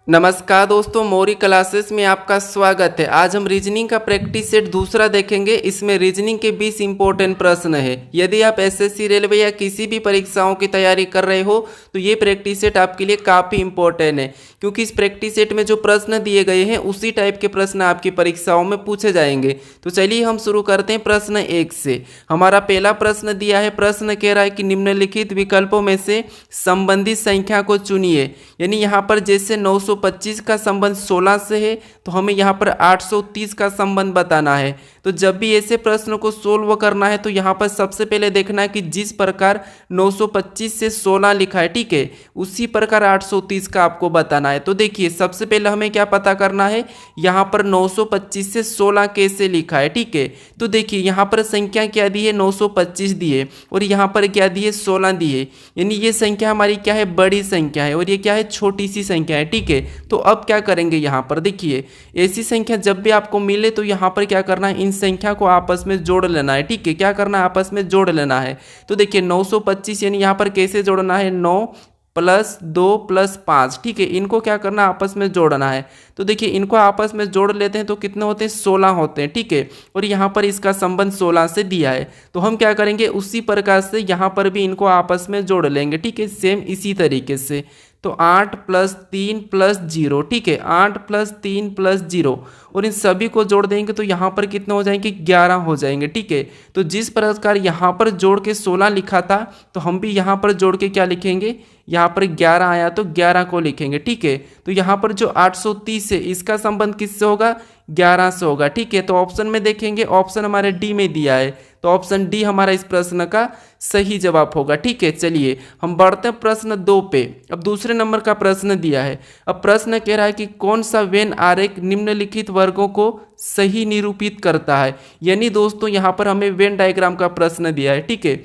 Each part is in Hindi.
नमस्कार दोस्तों, मौरी क्लासेस में आपका स्वागत है। आज हम रीजनिंग का प्रैक्टिस सेट दूसरा देखेंगे। इसमें रीजनिंग के 20 इंपॉर्टेंट प्रश्न है। यदि आप एसएससी रेलवे या किसी भी परीक्षाओं की तैयारी कर रहे हो तो ये प्रैक्टिस सेट आपके लिए काफ़ी इंपॉर्टेंट है, क्योंकि इस प्रैक्टिस सेट में जो प्रश्न दिए गए हैं उसी टाइप के प्रश्न आपकी परीक्षाओं में पूछे जाएंगे। तो चलिए हम शुरू करते हैं प्रश्न 1 से। हमारा पहला प्रश्न दिया है, प्रश्न कह रहा है कि निम्नलिखित विकल्पों में से संबंधित संख्या को चुनिए। यानी यहाँ पर जैसे 925 का संबंध 16 से है तो हमें यहाँ पर 830 का संबंध बताना है। तो जब भी ऐसे प्रश्न को सोल्व करना है तो यहाँ पर सबसे पहले देखना है कि जिस प्रकार 925 से 16 लिखा है, ठीक है, उसी प्रकार 830 का आपको बताना है। तो देखिए सबसे पहले हमें क्या पता करना है, यहाँ पर 925 से 16 कैसे लिखा है, ठीक है। तो देखिए यहाँ पर संख्या क्या दी है, 925 दी है और यहाँ पर क्या दी है, 16 दी है। यानी ये संख्या हमारी क्या है, बड़ी संख्या है और ये क्या है, छोटी सी संख्या है, ठीक है। तो अब क्या करेंगे, यहाँ पर देखिए ऐसी संख्या जब भी आपको मिले तो यहाँ पर क्या करना है, इन संख्या को आपस में जोड़ लेना है, ठीक है। क्या करना है, आपस में जोड़ लेना है। तो देखिए 925 यानी यहाँ पर कैसे जोड़ना है, 9 + 2 + 5, ठीक है। इनको क्या करना है, आपस में जोड़ना है। तो देखिए इनको आपस में जोड़ लेते हैं तो कितने होते हैं, 16 होते हैं, ठीक है। और यहाँ पर इसका संबंध 16 से दिया है तो हम क्या करेंगे, उसी प्रकार से यहाँ पर भी इनको आपस में जोड़ लेंगे, ठीक है, सेम इसी तरीके से। तो 8 + 3 + 0, ठीक है, 8 + 3 + 0 और इन सभी को जोड़ देंगे तो यहाँ पर कितने हो जाएंगे, 11 हो जाएंगे, ठीक है। तो जिस प्रकार यहाँ पर जोड़ के 16 लिखा था तो हम भी यहाँ पर जोड़ के क्या लिखेंगे, यहाँ पर 11 आया तो 11 को लिखेंगे, ठीक है। तो यहाँ पर जो 830 है इसका संबंध किससे होगा, 11 से होगा, ठीक है। तो ऑप्शन में देखेंगे, ऑप्शन हमारे डी में दिया है तो ऑप्शन डी हमारा इस प्रश्न का सही जवाब होगा, ठीक है। चलिए हम बढ़ते हैं प्रश्न 2 पे। अब दूसरे नंबर का प्रश्न दिया है। अब प्रश्न कह रहा है कि कौन सा वेन आरेख निम्नलिखित वर्गों को सही निरूपित करता है। यानी दोस्तों यहाँ पर हमें वेन डायग्राम का प्रश्न दिया है, ठीक है,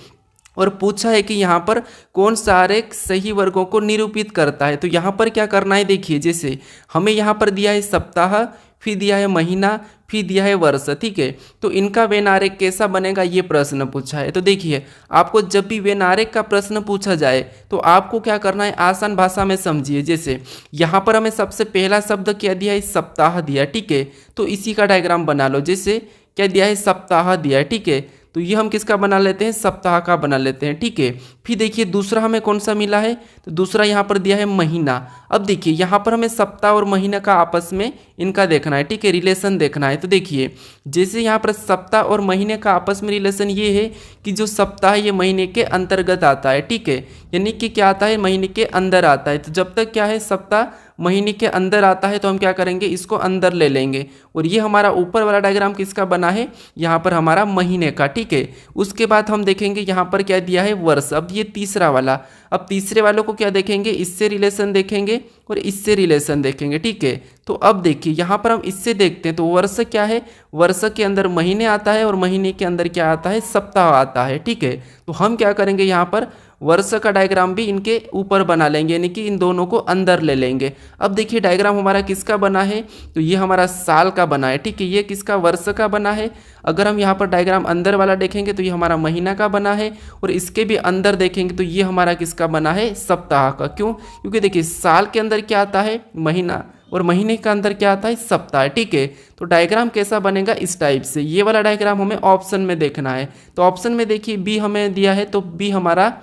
और पूछा है कि यहाँ पर कौन सा आरेख सही वर्गों को निरूपित करता है। तो यहाँ पर क्या करना है, देखिए जैसे हमें यहाँ पर दिया है सप्ताह, फिर दिया है महीना, फिर दिया है वर्ष, ठीक है। तो इनका वेन आरेख कैसा बनेगा, ये प्रश्न पूछा है। तो देखिए आपको जब भी वेन आरेख का प्रश्न पूछा जाए तो आपको क्या करना है, आसान भाषा में समझिए। जैसे यहाँ पर हमें सबसे पहला शब्द क्या दिया है, सप्ताह दिया, ठीक है। तो इसी का डायग्राम बना लो। जैसे क्या दिया है, सप्ताह दिया है, ठीक है। तो ये हम किसका बना लेते हैं, सप्ताह का बना लेते हैं, ठीक है। फिर देखिए दूसरा हमें कौन सा मिला है, तो दूसरा यहाँ पर दिया है महीना। अब देखिए यहाँ पर हमें सप्ताह और महीना का आपस में इनका देखना है, ठीक है, रिलेशन देखना है। तो देखिए जैसे यहाँ पर सप्ताह और महीने का आपस में रिलेशन ये है कि जो सप्ताह ये महीने के अंतर्गत आता है, ठीक है, यानी कि क्या आता है, महीने के अंदर आता है। तो जब तक क्या है, सप्ताह महीने के अंदर आता है तो हम क्या करेंगे, इसको अंदर ले लेंगे। और ये हमारा ऊपर वाला डायग्राम किसका बना है, यहाँ पर हमारा महीने का, ठीक है। उसके बाद हम देखेंगे यहाँ पर क्या दिया है, वर्ष। अब ये तीसरा वाला, अब तीसरे वालों को क्या देखेंगे, इससे रिलेशन देखेंगे और इससे रिलेशन देखेंगे, ठीक है। तो अब देखिए यहाँ पर हम इससे देखते हैं तो वर्ष क्या है, वर्ष के अंदर महीने आता है और महीने के अंदर क्या आता है, सप्ताह आता है, ठीक है। तो हम क्या करेंगे, यहाँ पर वर्ष का डायग्राम भी इनके ऊपर बना लेंगे, यानी कि इन दोनों को अंदर ले लेंगे। अब देखिए डायग्राम हमारा किसका बना है, तो ये हमारा साल का बना है, ठीक है। ये किसका, वर्ष का बना है। अगर हम यहाँ पर डायग्राम अंदर वाला देखेंगे तो ये हमारा महीना का बना है और इसके भी अंदर देखेंगे तो ये हमारा किसका बना है, सप्ताह का। क्यों, क्योंकि देखिए साल के अंदर क्या आता है, महीना, और महीने का अंदर क्या आता है, सप्ताह, ठीक है। तो डायग्राम कैसा बनेगा, इस टाइप से। ये वाला डायग्राम हमें ऑप्शन में देखना है। तो ऑप्शन में देखिए बी हमें दिया है तो बी हमारा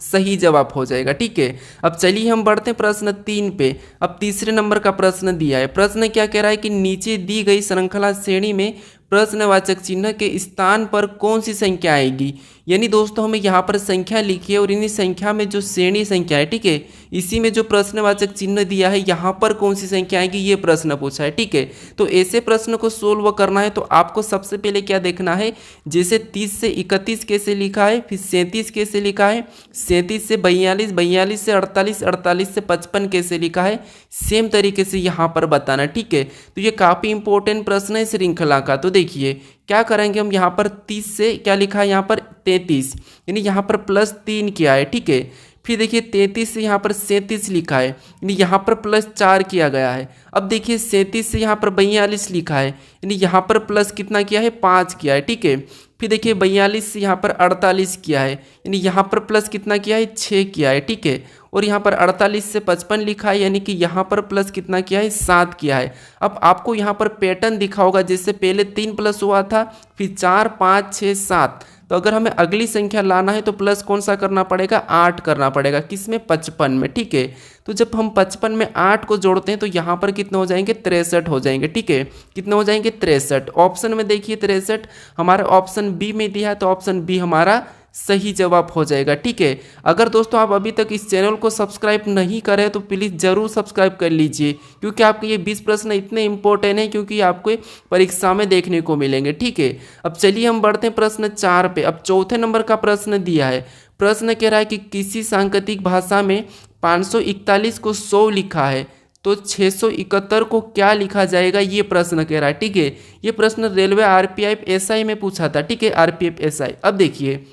सही जवाब हो जाएगा, ठीक है। अब चलिए हम बढ़ते हैं प्रश्न 3 पे। अब तीसरे नंबर का प्रश्न दिया है। प्रश्न क्या कह रहा है कि नीचे दी गई श्रृंखला श्रेणी में प्रश्नवाचक चिन्ह के स्थान पर कौन सी संख्या आएगी। यानी दोस्तों हमें यहाँ पर संख्या लिखी है और इन्हीं संख्या में जो श्रेणी संख्या है, ठीक है, इसी में जो प्रश्नवाचक चिन्ह दिया है यहाँ पर कौन सी संख्या आएगी, ये प्रश्न पूछा है, ठीक है। तो ऐसे प्रश्न को सोल्व करना है तो आपको सबसे पहले क्या देखना है, जैसे 30 से 31 कैसे लिखा है, फिर 37 कैसे लिखा है, 37 से 42, 42 से 48, 48 से 55 कैसे लिखा है, सेम तरीके से यहाँ पर बताना, ठीक है। तो ये काफ़ी इंपॉर्टेंट प्रश्न है श्रृंखला का। तो देखिए क्या करेंगे हम, यहाँ पर 30 से क्या लिखा है, यहाँ पर 33, यानी यहाँ पर +3 किया है, ठीक है। फिर देखिए 33 से यहाँ पर 37 लिखा है, यानी यहाँ पर +4 किया गया है। अब देखिए 37 से यहाँ पर 42 लिखा है, यानी यहाँ पर प्लस कितना किया है, 5 किया है, ठीक है। फिर देखिए 42 से यहाँ पर 48 किया है, यानी यहाँ पर प्लस कितना किया है 6 किया है, ठीक है। और यहाँ पर 48 से 55 लिखा है, यानी कि यहाँ पर प्लस कितना किया है 7 किया है। अब आपको यहाँ पर पैटर्न दिखा होगा, जैसे पहले 3 प्लस हुआ था, फिर 4 5 6 7। तो अगर हमें अगली संख्या लाना है तो प्लस कौन सा करना पड़ेगा 8 करना पड़ेगा, किसमें 55 में, ठीक है। तो जब हम 55 में 8 को जोड़ते हैं तो यहाँ पर कितने हो जाएंगे 63 हो जाएंगे, ठीक है। कितने हो जाएंगे 63। ऑप्शन में देखिए 63 हमारा ऑप्शन बी में दिया है, तो ऑप्शन बी हमारा सही जवाब हो जाएगा, ठीक है। अगर दोस्तों आप अभी तक इस चैनल को सब्सक्राइब नहीं करें तो प्लीज़ ज़रूर सब्सक्राइब कर लीजिए, क्योंकि आपके ये 20 प्रश्न इतने इंपॉर्टेंट हैं, क्योंकि आपको परीक्षा में देखने को मिलेंगे, ठीक है। अब चलिए हम बढ़ते हैं प्रश्न 4 पे। अब चौथे नंबर का प्रश्न दिया है। प्रश्न कह रहा है कि किसी सांकेतिक भाषा में 541 को 100 लिखा है तो 671 को क्या लिखा जाएगा, ये प्रश्न कह रहा है, ठीक है। ये प्रश्न रेलवे आरपीएफ एसआई में पूछा था, ठीक है, आरपीएफ एसआई। अब देखिए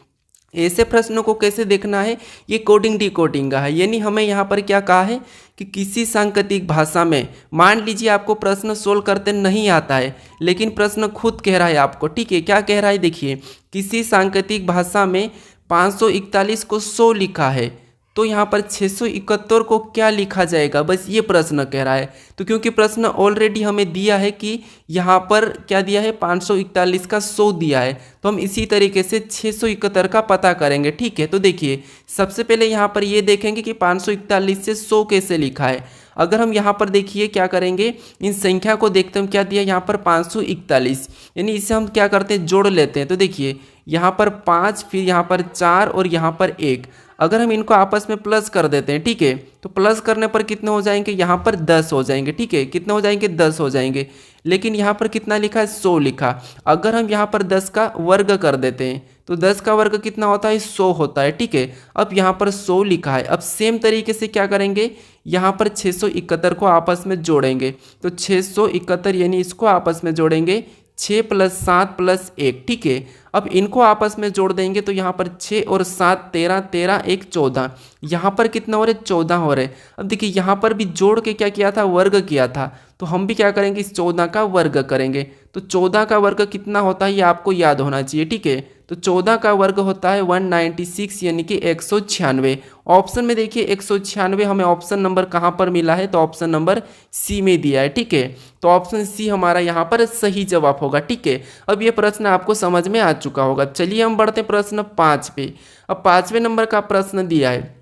ऐसे प्रश्नों को कैसे देखना है, ये कोडिंग डिकोडिंग का है, यानी हमें यहाँ पर क्या कहा है कि किसी सांकेतिक भाषा में, मान लीजिए आपको प्रश्न सोल्व करते नहीं आता है, लेकिन प्रश्न खुद कह रहा है आपको, ठीक है। क्या कह रहा है देखिए, किसी सांकेतिक भाषा में 541 को 100 लिखा है तो यहाँ पर 671 को क्या लिखा जाएगा, बस ये प्रश्न कह रहा है। तो क्योंकि प्रश्न ऑलरेडी हमें दिया है कि यहाँ पर क्या दिया है 541 का 100 दिया है, तो हम इसी तरीके से 671 का पता करेंगे, ठीक है। तो देखिए सबसे पहले यहाँ पर ये देखेंगे कि 541 से 100 कैसे लिखा है। अगर हम यहाँ पर देखिए क्या करेंगे, इन संख्या को देखते हैं, क्या दिया यहाँ पर 541, यानी इसे हम क्या करते हैं जोड़ लेते हैं। तो देखिए यहाँ पर 5, फिर यहाँ पर 4 और यहाँ पर 1, अगर हम इनको आपस में प्लस कर देते हैं, ठीक है, तो प्लस करने पर कितने हो जाएंगे, यहाँ पर 10 हो जाएंगे, ठीक है। कितने हो जाएंगे 10 हो जाएंगे, लेकिन यहाँ पर कितना लिखा है 100 लिखा। अगर हम यहाँ पर 10 का वर्ग कर देते हैं तो 10 का वर्ग कितना होता है 100 होता है, ठीक है। अब यहाँ पर 100 लिखा है। अब सेम तरीके से क्या करेंगे, यहाँ पर 671 को आपस में जोड़ेंगे, तो 671 यानी इसको आपस में जोड़ेंगे 6 + 7 + 1, ठीक है। अब इनको आपस में जोड़ देंगे तो यहाँ पर 6 और 7 13, 13 1 14, यहाँ पर कितना हो रहा है 14 हो रहे। अब देखिए यहाँ पर भी जोड़ के क्या किया था, वर्ग किया था, तो हम भी क्या करेंगे इस 14 का वर्ग करेंगे। तो 14 का वर्ग कितना होता है ये आपको याद होना चाहिए, ठीक है। तो 14 का वर्ग होता है 196, यानी कि 196। ऑप्शन में देखिए 196 हमें ऑप्शन नंबर कहाँ पर मिला है, तो ऑप्शन नंबर सी में दिया है, ठीक है। तो ऑप्शन सी हमारा यहाँ पर सही जवाब होगा, ठीक है। अब ये प्रश्न आपको समझ में आ चुका होगा। चलिए हम बढ़ते हैं प्रश्न 5 पे। अब 5वें नंबर का प्रश्न दिया है।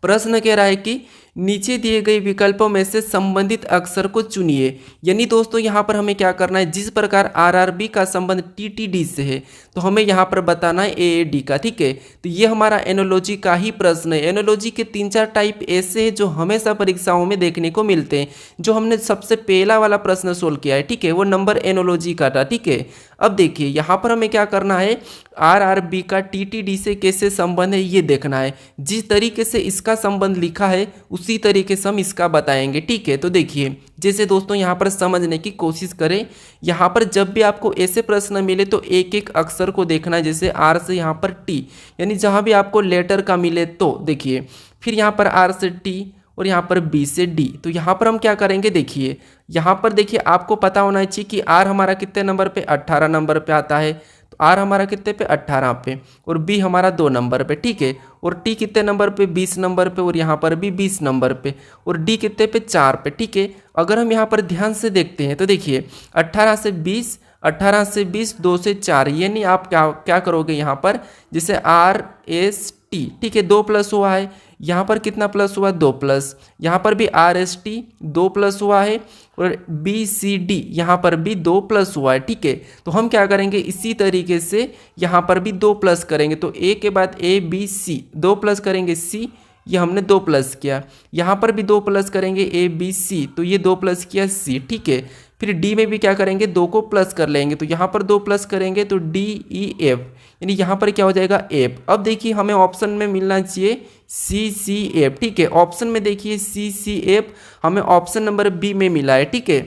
प्रश्न कह रहा है कि नीचे दिए गए विकल्पों में से संबंधित अक्षर को चुनिए। यानी दोस्तों यहाँ पर हमें क्या करना है, जिस प्रकार आरआरबी का संबंध टीटीडी से है तो हमें यहाँ पर बताना है एएडी का, ठीक है। तो ये हमारा एनोलॉजी का ही प्रश्न है। एनोलॉजी के 3-4 टाइप ऐसे हैं जो हमेशा परीक्षाओं में देखने को मिलते हैं। जो हमने सबसे पहला वाला प्रश्न सोल्व किया है, ठीक है, वो नंबर एनोलॉजी का था, ठीक है। अब देखिए यहाँ पर हमें क्या करना है, आरआरबी का टीटीडी से कैसे संबंध है ये देखना है। जिस तरीके से इसका संबंध लिखा है उसी तरीके से हम इसका बताएंगे, ठीक है। तो देखिए जैसे दोस्तों यहाँ पर समझने की कोशिश करें, यहाँ पर जब भी आपको ऐसे प्रश्न मिले तो एक एक अक्षर को देखना है, जैसे आर से यहाँ पर टी, यानी जहाँ भी आपको लेटर का मिले तो देखिए, फिर यहाँ पर आर से टी और यहाँ पर बी से डी। तो यहाँ पर हम क्या करेंगे, देखिए यहाँ पर देखिए आपको पता होना चाहिए कि आर हमारा कितने नंबर पे 18 नंबर पे आता है, तो आर हमारा कितने पे 18 पे, और बी हमारा 2 नंबर पे, ठीक है। और टी कितने नंबर पे 20 नंबर पे, और यहाँ पर भी 20 नंबर पे, और डी कितने पे 4 पे, ठीक है। अगर हम यहाँ पर ध्यान से देखते हैं तो देखिए 18 से 20, 18 से 20, 2 से 4, यानी आप क्या करोगे यहाँ पर, जैसे आर एस टी, ठीक है, 2 प्लस हुआ है, यहाँ पर कितना प्लस हुआ 2 प्लस, यहाँ पर भी आर एस टी 2 प्लस हुआ है, और बी सी डी यहाँ पर भी 2 प्लस हुआ है, ठीक है। तो हम क्या करेंगे इसी तरीके से यहाँ पर भी 2 प्लस करेंगे, तो ए के बाद ए बी सी 2 प्लस करेंगे सी, ये हमने 2 प्लस किया, यहाँ पर भी 2 प्लस करेंगे ए बी सी, तो ये 2 प्लस किया सी, ठीक है। फिर डी में भी क्या करेंगे 2 को प्लस कर लेंगे, तो यहाँ पर 2 प्लस करेंगे तो डी ई एफ, यानी यहाँ पर क्या हो जाएगा एफ। अब देखिए हमें ऑप्शन में मिलना चाहिए सी सी एफ, ठीक है। ऑप्शन में देखिए सी सी एफ हमें ऑप्शन नंबर बी में मिला है, ठीक है।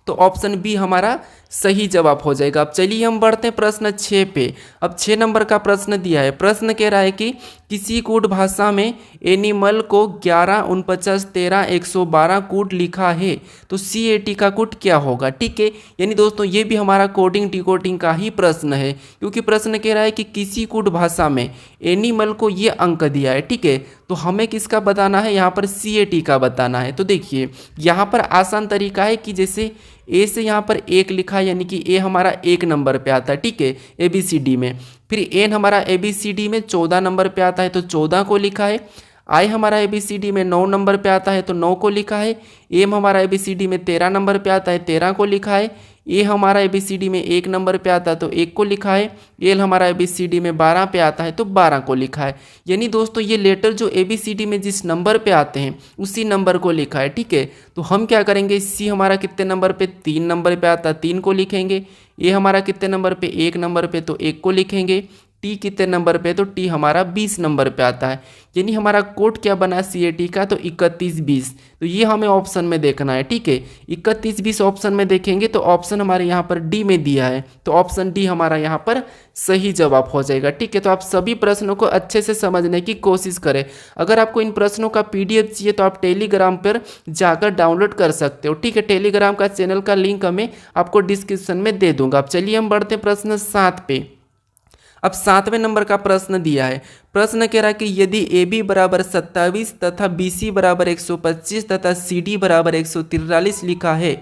तो ऑप्शन बी हमारा सही जवाब हो जाएगा। अब चलिए हम बढ़ते हैं प्रश्न 6 पे। अब 6 नंबर का प्रश्न दिया है। प्रश्न कह रहा है कि किसी कूट भाषा में एनिमल को 11, 49, 13, 112 कूट लिखा है तो CAT का कूट क्या होगा। ठीक है, यानी दोस्तों ये भी हमारा कोडिंग डिकोडिंग का ही प्रश्न है, क्योंकि प्रश्न कह रहा है कि किसी कूट भाषा में एनिमल को ये अंक दिया है। ठीक है, तो हमें किसका बताना है, यहाँ पर CAT का बताना है। तो देखिए यहाँ पर आसान तरीका है कि जैसे ए से यहाँ पर 1 लिखा है, यानी कि ए हमारा 1 नंबर पे आता है। ठीक है, ABCD में। फिर एन हमारा ABCD में 14 नंबर पे आता है तो 14 को लिखा है। आई हमारा ABCD में 9 नंबर पे आता है तो 9 को लिखा है। एम हमारा ABCD में 13 नंबर पे आता है, 13 को लिखा है। ए हमारा ABCD में 1 नंबर पे आता है तो 1 को लिखा है। एल हमारा ABCD में 12 पे आता है तो 12 को लिखा है। यानी दोस्तों ये लेटर जो ABCD में जिस नंबर पे आते हैं उसी नंबर को लिखा है। ठीक है, तो हम क्या करेंगे, सी हमारा कितने नंबर पे, 3 नंबर पे आता है, 3 को लिखेंगे। ए हमारा कितने नंबर पे, 1 नंबर पे तो 1 को लिखेंगे। टी कितने नंबर पे, तो टी हमारा 20 नंबर पे आता है। यानी हमारा कोड क्या बना CAT का, तो 31-20। तो ये हमें ऑप्शन में देखना है। ठीक है, 31-20 ऑप्शन में देखेंगे तो ऑप्शन हमारे यहाँ पर डी में दिया है, तो ऑप्शन डी हमारा यहाँ पर सही जवाब हो जाएगा। ठीक है, तो आप सभी प्रश्नों को अच्छे से समझने की कोशिश करें। अगर आपको इन प्रश्नों का PDF चाहिए तो आप टेलीग्राम पर जाकर डाउनलोड कर सकते हो। ठीक है, टेलीग्राम का चैनल का लिंक मैं आपको डिस्क्रिप्शन में दे दूंगा। अब चलिए हम बढ़ते हैं प्रश्न 7 पे। अब 7वें नंबर का प्रश्न दिया है। प्रश्न कह रहा है कि यदि AB बराबर 27 तथा BC बराबर 125 तथा CD बराबर 143 लिखा है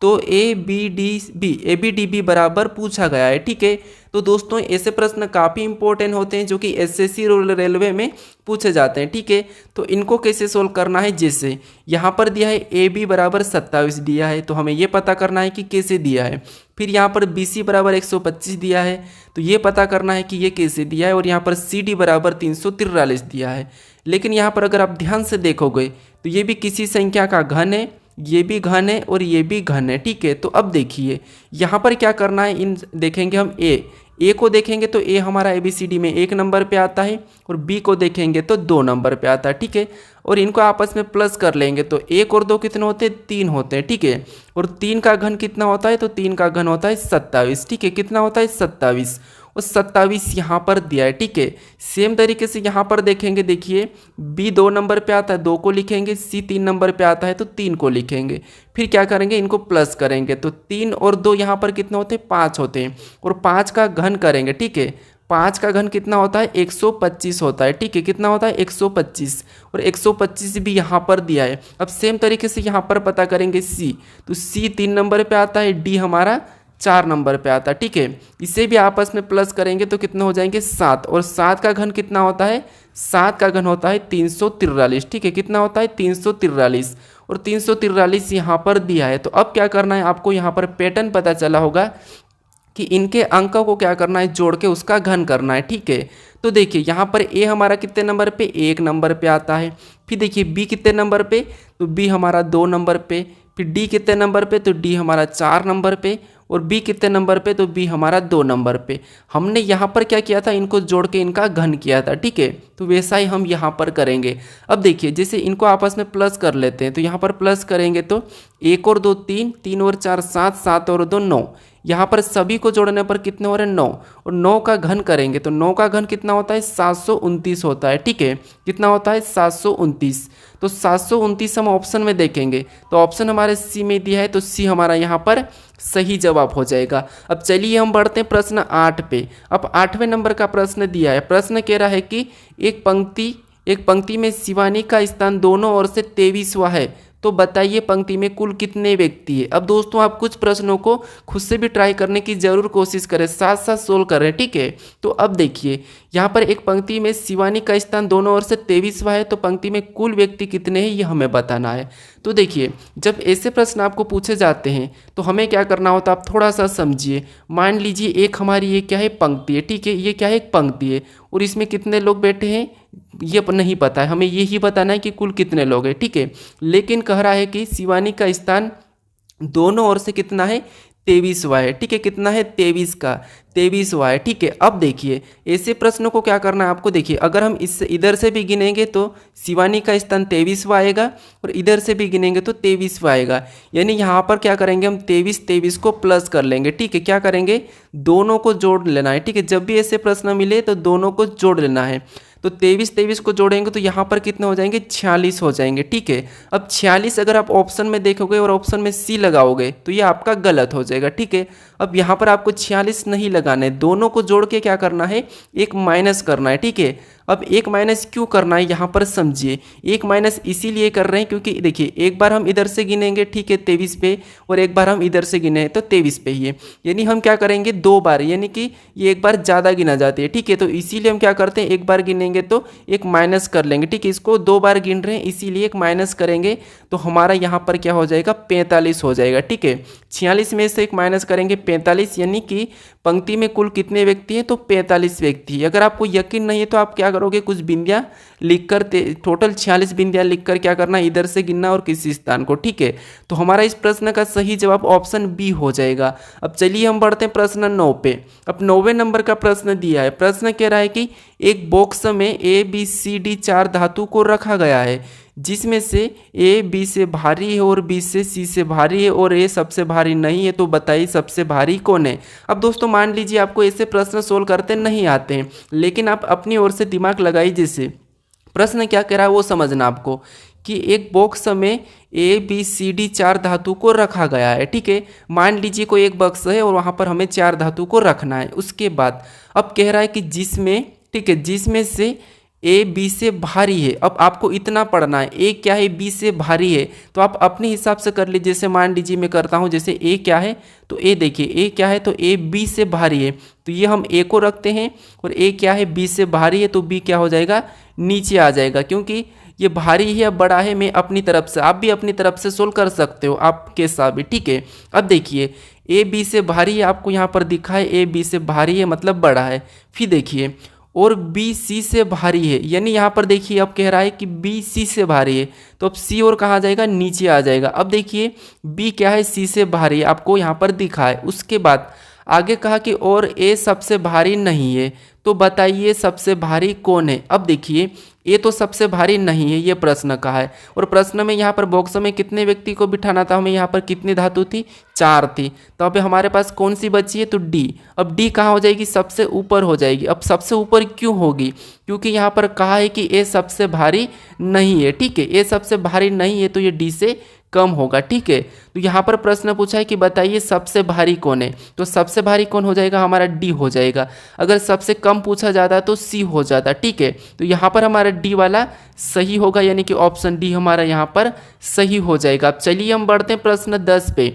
तो ABDB बराबर पूछा गया है। ठीक है, तो दोस्तों ऐसे प्रश्न काफ़ी इंपॉर्टेंट होते हैं जो कि SSC रेलवे में पूछे जाते हैं। ठीक है, तो इनको कैसे सोल्व करना है, जैसे यहाँ पर दिया है AB बराबर 27 दिया है तो हमें ये पता करना है कि कैसे दिया है। फिर यहाँ पर BC बराबर 125 दिया है तो ये पता करना है कि ये कैसे दिया है। और यहाँ पर CD बराबर 343 दिया है। लेकिन यहाँ पर अगर आप ध्यान से देखोगे तो ये भी किसी संख्या का घन है, ये भी घन है और ये भी घन है। ठीक है, तो अब देखिए यहाँ पर क्या करना है, इन देखेंगे हम ए को देखेंगे तो ए हमारा ABCD में 1 नंबर पे आता है और B को देखेंगे तो 2 नंबर पे आता है। ठीक है, और इनको आपस में प्लस कर लेंगे तो 1 और 2 कितने होते हैं, 3 होते हैं। ठीक है, और 3 का घन कितना होता है, तो 3 का घन होता है 27। ठीक है, कितना होता है 27 और 27 यहाँ पर दिया है। ठीक है, सेम तरीके से यहाँ पर देखेंगे, देखिए B 2 नंबर पे आता है 2 को लिखेंगे, C 3 नंबर पे आता है तो 3 को लिखेंगे। फिर क्या करेंगे, इनको प्लस करेंगे तो 3 और 2 यहाँ पर कितने होते हैं, 5 होते हैं और 5 का घन करेंगे। ठीक है, 5 का घन कितना होता है, 125 होता है। ठीक है, कितना होता है 125 और 125 भी यहाँ पर दिया है। अब सेम तरीके से यहाँ पर पता करेंगे C, तो C 3 नंबर पे आता है, D हमारा 4 नंबर पे आता है। ठीक है, इसे भी आपस में प्लस करेंगे तो कितना हो जाएंगे 7 और 7 का घन कितना होता है, 7 का घन होता है 343। ठीक है, कितना होता है 343 और 343 यहाँ पर दिया है। तो अब क्या करना है आपको, यहाँ पर पैटर्न पता चला होगा कि इनके अंकों को क्या करना है, जोड़ के उसका घन करना है। ठीक है, तो देखिए यहाँ पर ए हमारा कितने नंबर पे, 1 नंबर पे आता है। फिर देखिए बी कितने नंबर पे, तो बी हमारा 2 नंबर पे। फिर डी कितने नंबर पे, तो डी हमारा 4 नंबर पे। और बी कितने नंबर पे, तो बी हमारा 2 नंबर पे। हमने यहाँ पर क्या किया था, इनको जोड़ के इनका घन किया था। ठीक है, तो वैसा ही हम यहाँ पर करेंगे। अब देखिए जैसे इनको आपस में प्लस कर लेते हैं तो यहाँ पर प्लस करेंगे तो 1 और 2 3, 3 और 4 7, 7 और 2 9। यहाँ पर सभी को जोड़ने पर कितने हो रहे हैं 9 और 9 का घन करेंगे तो 9 का घन कितना होता है 729 होता है। ठीक है, कितना होता है 729। तो 729 हम ऑप्शन में देखेंगे तो ऑप्शन हमारे सी में दिया है तो सी हमारा यहाँ पर सही जवाब हो जाएगा। अब चलिए हम बढ़ते हैं प्रश्न 8 पे। अब 8वें नंबर का प्रश्न दिया है। प्रश्न कह रहा है कि एक पंक्ति में शिवानी का स्थान दोनों ओर से 23वां है तो बताइए पंक्ति में कुल कितने व्यक्ति है। अब दोस्तों आप कुछ प्रश्नों को खुद से भी ट्राई करने की जरूर कोशिश करें, साथ साथ सोल्व करें। ठीक है, तो अब देखिए यहाँ पर एक पंक्ति में शिवानी का स्थान दोनों ओर से 23वां है तो पंक्ति में कुल व्यक्ति कितने हैं ये हमें बताना है। तो देखिए जब ऐसे प्रश्न आपको पूछे जाते हैं तो हमें क्या करना होता है, आप थोड़ा सा समझिए। मान लीजिए एक हमारी ये क्या है पंक्ति है। ठीक है, ये क्या है एक पंक्ति है और इसमें कितने लोग बैठे हैं ये नहीं पता है, हमें यही बताना है कि कुल कितने लोग हैं। ठीक है, लेकिन कह रहा है कि शिवानी का स्थान दोनों ओर से कितना है 23वां है, ठीक है। कितना है 23 का 23वां है, ठीक है। अब देखिए ऐसे प्रश्नों को क्या करना है आपको, देखिए अगर हम इससे इधर से भी गिनेंगे तो शिवानी का स्थान 23वां आएगा और इधर से भी गिनेंगे तो 23वां आएगा। यानी यहाँ पर क्या करेंगे हम 23 को प्लस कर लेंगे, ठीक है। क्या करेंगे, दोनों को जोड़ लेना है, ठीक है। जब भी ऐसे प्रश्न मिले तो दोनों को जोड़ लेना है। तो 23 को जोड़ेंगे तो यहाँ पर कितने हो जाएंगे, 46 हो जाएंगे, ठीक है। अब 46 अगर आप ऑप्शन में देखोगे और ऑप्शन में सी लगाओगे तो ये आपका गलत हो जाएगा, ठीक है। अब यहाँ पर आपको 46 नहीं लगाना है, दोनों को जोड़ के क्या करना है, एक माइनस करना है, ठीक है। अब एक माइनस क्यों करना है यहाँ पर समझिए, एक माइनस इसीलिए कर रहे हैं क्योंकि देखिए एक बार हम इधर से गिनेंगे, ठीक है 23 पे, और एक बार हम इधर से गिने तो 23 पे ही है। यानी हम क्या करेंगे 2 बार, यानी कि ये एक बार ज़्यादा गिना जाती है, ठीक है। तो इसीलिए हम क्या करते हैं, एक बार गिनेंगे तो एक माइनस कर लेंगे, ठीक है। इसको 2 बार गिन रहे हैं इसीलिए एक माइनस करेंगे तो हमारा यहाँ पर क्या हो जाएगा, 45 हो जाएगा, ठीक है। 46 में से एक माइनस करेंगे 45, यानी कि पंक्ति में कुल कितने व्यक्ति हैं, तो 45 व्यक्ति। अगर आपको यकीन नहीं है तो आप क्या करोगे, कुछ बिंदियाँ लिखकर टोटल 46 बिंदियाँ लिखकर क्या करना, इधर से गिनना और किसी स्थान को, ठीक है। तो हमारा इस प्रश्न का सही जवाब ऑप्शन बी हो जाएगा। अब चलिए हम बढ़ते हैं प्रश्न 9 पे। अब 9वें नंबर का प्रश्न दिया है। प्रश्न कह रहा है कि एक बॉक्स में ए बी सी डी 4 धातु को रखा गया है, जिसमें से ए बी से भारी है और बी से सी से भारी है और ए सबसे भारी नहीं है, तो बताइए सबसे भारी कौन है। अब दोस्तों मान लीजिए आपको ऐसे प्रश्न सोल्व करते नहीं आते हैं, लेकिन आप अपनी ओर से दिमाग लगाइए। जैसे प्रश्न क्या कह रहा है वो समझना आपको, कि एक बॉक्स में ए बी सी डी 4 धातु को रखा गया है, ठीक है। मान लीजिए कोई एक बॉक्स है और वहाँ पर हमें 4 धातु को रखना है। उसके बाद अब कह रहा है कि जिसमें, ठीक है, जिसमें से ए बी से भारी है। अब आपको इतना पढ़ना है, ए क्या है, बी से भारी है, तो आप अपने हिसाब से कर लीजिए। जैसे मान लीजिए मैं करता हूँ, जैसे ए क्या है तो ए देखिए ए क्या है तो ए बी से भारी है, तो ये हम ए को रखते हैं, और ए क्या है बी से भारी है तो बी क्या हो जाएगा, नीचे आ जाएगा, क्योंकि ये भारी है या बड़ा है। मैं अपनी तरफ से, आप भी अपनी तरफ से सोल्व कर सकते हो आपके साथ भी, ठीक है। अब देखिए ए बी से भारी है, आपको यहाँ पर दिखा है ए बी से भारी है मतलब बड़ा है। फिर देखिए और बी सी से भारी है, यानी यहाँ पर देखिए अब कह रहा है कि बी सी से भारी है, तो अब सी और कहाँ जाएगा, नीचे आ जाएगा। अब देखिए बी क्या है, सी से भारी है, आपको यहाँ पर दिखा है। उसके बाद आगे कहा कि और ए सबसे भारी नहीं है, तो बताइए सबसे भारी कौन है। अब देखिए ये तो सबसे भारी नहीं है, ये प्रश्न का है। और प्रश्न में यहाँ पर बॉक्स में कितने व्यक्ति को बिठाना था, हमें यहाँ पर कितनी धातु थी, 4 थी। तो अब हमारे पास कौन सी बची है, तो डी। अब डी कहाँ हो जाएगी, सबसे ऊपर हो जाएगी। अब सबसे ऊपर क्यों होगी, क्योंकि यहाँ पर कहा है कि ए सबसे भारी नहीं है, ठीक है। ए सबसे भारी नहीं है तो ये डी से कम होगा, ठीक है। तो यहाँ पर प्रश्न पूछा है कि बताइए सबसे भारी कौन है, तो सबसे भारी कौन हो जाएगा, हमारा डी हो जाएगा। अगर सबसे कम पूछा जाता तो सी हो जाता, ठीक है। तो यहाँ पर हमारा डी वाला सही होगा, यानी कि ऑप्शन डी हमारा यहाँ पर सही हो जाएगा। अब चलिए हम बढ़ते हैं प्रश्न 10 पे।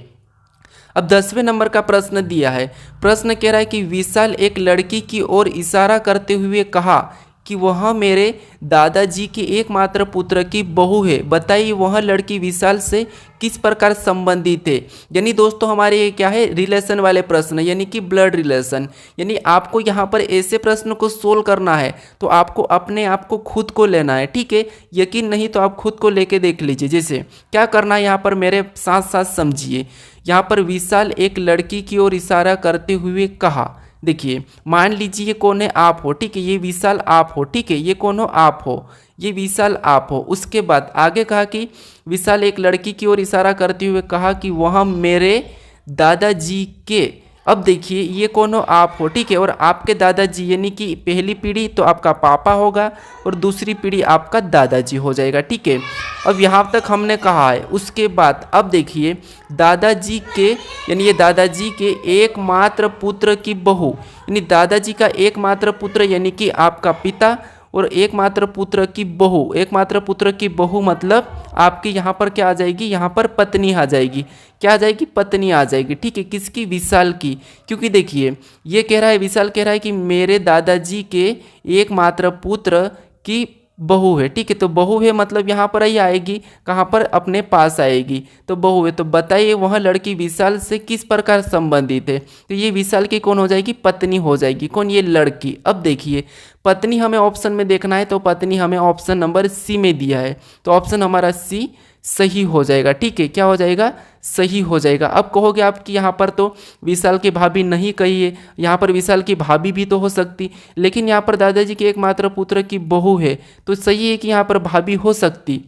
अब 10वें नंबर का प्रश्न दिया है। प्रश्न कह रहा है कि विशाल एक लड़की की ओर इशारा करते हुए कहा कि वह मेरे दादाजी के एकमात्र पुत्र की बहू है, बताइए वह लड़की विशाल से किस प्रकार संबंधित है। यानी दोस्तों हमारे ये क्या है, रिलेशन वाले प्रश्न, यानी कि ब्लड रिलेशन। यानी आपको यहाँ पर ऐसे प्रश्न को सोल्व करना है तो आपको अपने आप को खुद को लेना है, ठीक है। यकीन नहीं तो आप खुद को लेके देख लीजिए। जैसे क्या करना है, यहाँ पर मेरे साथ साथ समझिए। यहाँ पर विशाल एक लड़की की ओर इशारा करते हुए कहा, देखिए मान लीजिए ये कौन है, आप हो, ठीक है। ये विशाल आप हो, ठीक है। ये कौन हो, आप हो, ये विशाल आप हो। उसके बाद आगे कहा कि विशाल एक लड़की की ओर इशारा करते हुए कहा कि वह मेरे दादाजी के, अब देखिए ये कौन हो, आप हो, ठीक है। और आपके दादाजी यानी कि पहली पीढ़ी तो आपका पापा होगा और दूसरी पीढ़ी आपका दादाजी हो जाएगा, ठीक है। अब यहाँ तक हमने कहा है। उसके बाद अब देखिए दादाजी के, यानी ये दादाजी के एकमात्र पुत्र की बहू, यानी दादाजी का एकमात्र पुत्र यानी कि आपका पिता, और एकमात्र पुत्र की बहू, एकमात्र पुत्र की बहू मतलब आपकी यहाँ पर क्या आ जाएगी, यहाँ पर पत्नी आ जाएगी। क्या आ जाएगी, पत्नी आ जाएगी, ठीक है। किसकी, विशाल की। क्योंकि देखिए ये कह रहा है, विशाल कह रहा है कि मेरे दादाजी के एकमात्र पुत्र की बहू है, ठीक है। तो बहू है मतलब यहाँ पर ही आएगी, कहाँ पर, अपने पास आएगी, तो बहू है। तो बताइए वह लड़की विशाल से किस प्रकार संबंधित है, तो ये विशाल की कौन हो जाएगी, पत्नी हो जाएगी। कौन, ये लड़की। अब देखिए पत्नी हमें ऑप्शन में देखना है, तो पत्नी हमें ऑप्शन नंबर सी में दिया है, तो ऑप्शन हमारा सी सही हो जाएगा। ठीक है, क्या हो जाएगा, सही हो जाएगा। अब कहोगे आप कि यहाँ पर तो विशाल की भाभी नहीं कही है, यहाँ पर विशाल की भाभी भी तो हो सकती, लेकिन यहाँ पर दादाजी के एकमात्र पुत्र की बहू है, तो सही है कि यहाँ पर भाभी हो सकती,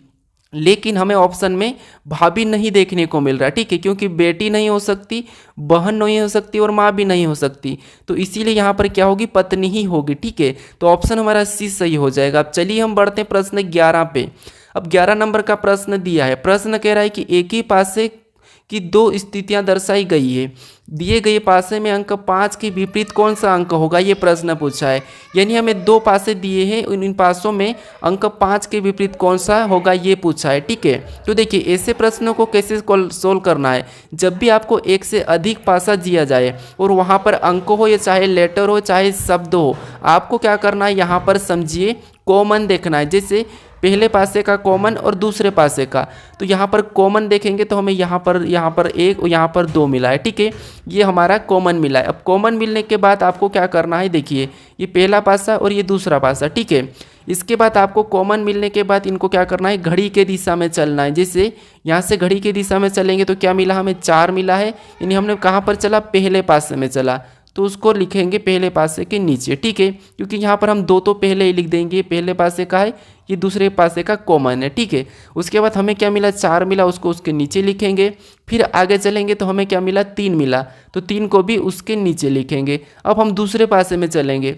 लेकिन हमें ऑप्शन में भाभी नहीं देखने को मिल रहा। ठीक है, क्योंकि बेटी नहीं हो सकती, बहन नहीं हो सकती और माँ भी नहीं हो सकती, तो इसीलिए यहाँ पर क्या होगी, पत्नी ही होगी। ठीक है, तो ऑप्शन हमारा सी सही हो जाएगा। अब चलिए हम बढ़ते हैं प्रश्न 11 पे। अब 11 नंबर का प्रश्न दिया है। प्रश्न कह रहा है कि एक ही पासे की दो स्थितियां दर्शाई गई है, दिए गए पासे में अंक 5 के विपरीत कौन सा अंक होगा, ये प्रश्न पूछा है। यानी हमें दो पासे दिए हैं, इन पासों में अंक 5 के विपरीत कौन सा होगा ये पूछा है। ठीक है, तो देखिए ऐसे प्रश्नों को कैसे सोल्व करना है। जब भी आपको एक से अधिक पासा दिया जाए और वहाँ पर अंक हो, या चाहे लेटर हो चाहे शब्द हो, आपको क्या करना है, यहाँ पर समझिए कॉमन देखना है। जैसे पहले पासे का कॉमन और दूसरे पासे का, तो यहाँ पर कॉमन देखेंगे तो हमें यहाँ पर एक और यहाँ पर दो मिला है। ठीक है, ये हमारा कॉमन मिला है। अब कॉमन मिलने के बाद आपको क्या करना है, देखिए ये पहला पासा और ये दूसरा पासा। ठीक है, इसके बाद आपको कॉमन मिलने के बाद इनको क्या करना है, घड़ी के दिशा में चलना है। जैसे यहाँ से घड़ी के दिशा में चलेंगे तो क्या मिला, हमें 4 मिला है, यानी हमने कहाँ पर चला, पहले पासे में चला, तो उसको लिखेंगे पहले पासे के नीचे। ठीक है, क्योंकि यहाँ पर हम दो तो पहले ही लिख देंगे, पहले पासे का है, ये दूसरे पासे का कॉमन है। ठीक है, उसके बाद हमें क्या मिला, 4 मिला, उसको उसके नीचे लिखेंगे। फिर आगे चलेंगे तो हमें क्या मिला, 3 मिला, तो 3 को भी उसके नीचे लिखेंगे। अब हम दूसरे पासे में चलेंगे,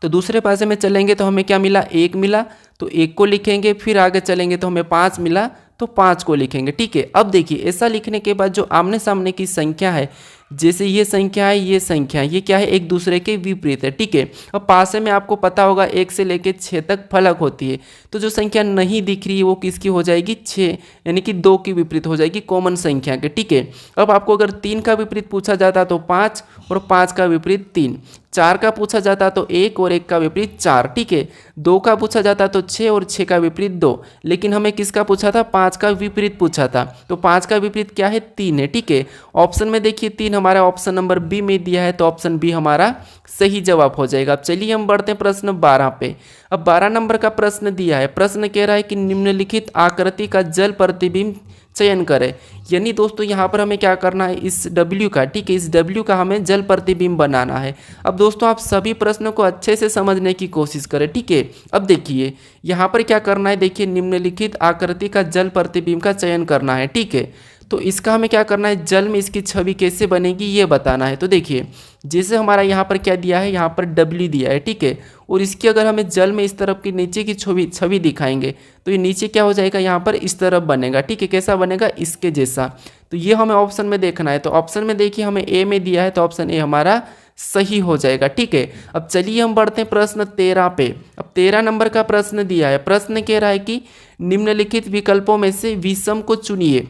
तो दूसरे पासे में चलेंगे तो हमें क्या मिला, 1 मिला, तो 1 को लिखेंगे। फिर आगे चलेंगे तो हमें 5 मिला, तो 5 को लिखेंगे। ठीक है, अब देखिए ऐसा लिखने के बाद जो आमने सामने की संख्या है, जैसे ये संख्या है, ये संख्या है, ये क्या है, एक दूसरे के विपरीत है। ठीक है, अब पासे में आपको पता होगा 1 से लेकर 6 तक फलक होती है, तो जो संख्या नहीं दिख रही है वो किसकी हो जाएगी, 6, यानी कि 2 की विपरीत हो जाएगी, कॉमन संख्या के। ठीक है, अब आपको अगर 3 का विपरीत पूछा जाता तो 5, और 5 का विपरीत 3, 4 का पूछा जाता तो 1 और 1 का विपरीत 4। ठीक है, 2 का पूछा जाता तो 6 और 6 का विपरीत 2, लेकिन हमें किसका पूछा था, 5 का विपरीत पूछा था, तो 5 का विपरीत क्या है, 3 है। ठीक है, ऑप्शन में देखिए 3 हमारा ऑप्शन नंबर बी में दिया है, तो ऑप्शन बी हमारा सही जवाब हो जाएगा। अब चलिए हम बढ़ते हैं प्रश्न 12 पे। अब 12 नंबर का प्रश्न दिया है। प्रश्न कह रहा है कि निम्नलिखित आकृति का जल प्रतिबिंब चयन करें। यानी दोस्तों यहाँ पर हमें क्या करना है, इस W का, ठीक है, इस W का हमें जल प्रतिबिंब बनाना है। अब दोस्तों आप सभी प्रश्नों को अच्छे से समझने की कोशिश करें। ठीक है, अब देखिए यहाँ पर क्या करना है, देखिए निम्नलिखित आकृति का जल प्रतिबिंब का चयन करना है। ठीक है, तो इसका हमें क्या करना है, जल में इसकी छवि कैसे बनेगी ये बताना है। तो देखिए जैसे हमारा यहाँ पर क्या दिया है, यहाँ पर W दिया है। ठीक है, और इसकी अगर हमें जल में इस तरफ की नीचे की छवि दिखाएंगे तो ये नीचे क्या हो जाएगा, यहाँ पर इस तरफ बनेगा। ठीक है, कैसा बनेगा, इसके जैसा। तो ये हमें ऑप्शन में देखना है, तो ऑप्शन में देखिए हमें ए में दिया है, तो ऑप्शन ए हमारा सही हो जाएगा। ठीक है, अब चलिए हम बढ़ते हैं प्रश्न 13 पे। अब 13 नंबर का प्रश्न दिया है। प्रश्न कह रहा है कि निम्नलिखित विकल्पों में से विषम को चुनिए।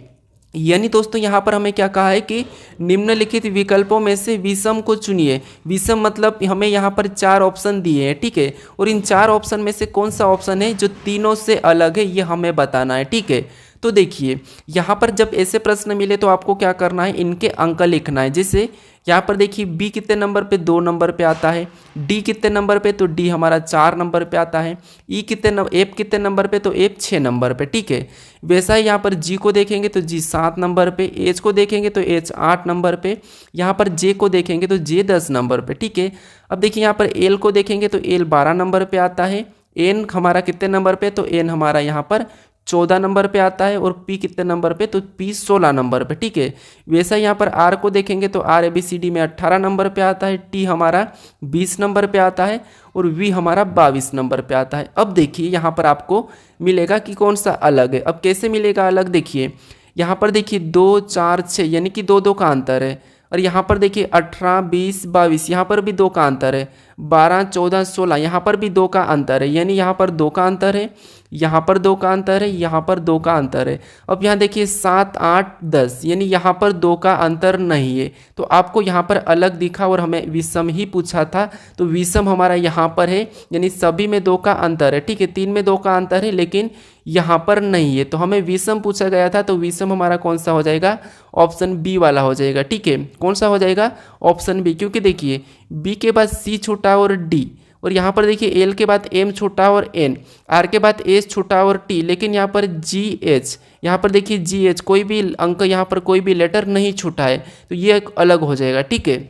यानी दोस्तों यहाँ पर हमें क्या कहा है कि निम्नलिखित विकल्पों में से विषम को चुनिए। विषम मतलब हमें यहाँ पर 4 ऑप्शन दिए हैं। ठीक है, और इन 4 ऑप्शन में से कौन सा ऑप्शन है जो तीनों से अलग है, ये हमें बताना है। ठीक है, तो देखिए यहाँ पर जब ऐसे प्रश्न मिले तो आपको क्या करना है, इनके अंक लिखना है। जैसे यहाँ पर देखिए बी कितने नंबर पे, 2 नंबर पे आता है। डी कितने नंबर पे, तो डी हमारा 4 नंबर पे आता है। एफ कितने नंबर पे, तो एफ 6 नंबर पे। ठीक है, वैसा ही यहाँ पर जी को देखेंगे तो जी 7 नंबर पे, एच को देखेंगे तो एच 8 नंबर पे, यहाँ पर जे को देखेंगे तो जे 10 नंबर पे। ठीक है, अब देखिए यहाँ पर एल को देखेंगे तो एल 12 नंबर पे आता है। एन हमारा कितने नंबर पे, तो एन हमारा यहाँ पर 14 नंबर पे आता है। और पी कितने नंबर पे, तो पी 16 नंबर पे। ठीक है, वैसा यहाँ पर आर को देखेंगे तो आर ABCD में 18 नंबर पे आता है। टी हमारा 20 नंबर पे आता है। और वी हमारा 22 नंबर पे आता है। अब देखिए यहाँ पर आपको मिलेगा कि कौन सा अलग है। अब कैसे मिलेगा अलग, देखिए यहाँ पर देखिए 2 4 6 यानी कि 2 का अंतर है। और यहाँ पर देखिए 18 20 22 यहाँ पर भी 2 का अंतर है। 12 14 16 यहाँ पर भी 2 का अंतर है। यानी यहाँ पर 2 का अंतर है, यहाँ पर 2 का अंतर है, यहाँ पर 2 का अंतर है। अब यहाँ देखिए 7 8 10 यानी यहाँ पर 2 का अंतर नहीं है। तो आपको यहाँ पर अलग दिखा और हमें विषम ही पूछा था, तो विषम हमारा यहाँ पर है, यानी सभी में 2 का अंतर है। ठीक है, 3 में 2 का अंतर है लेकिन यहाँ पर नहीं है, तो हमें विषम पूछा गया था, तो विषम हमारा कौन सा हो जाएगा, ऑप्शन बी वाला हो जाएगा। ठीक है, कौन सा हो जाएगा, ऑप्शन बी, क्योंकि देखिए बी के बाद सी छूटा और डी, और यहाँ पर देखिए एल के बाद एम छोटा और एन, आर के बाद एस छोटा और टी, लेकिन यहाँ पर जी एच, यहाँ पर देखिए जी एच कोई भी अंक, यहाँ पर कोई भी लेटर नहीं छूटा है, तो ये एक अलग हो जाएगा। ठीक है,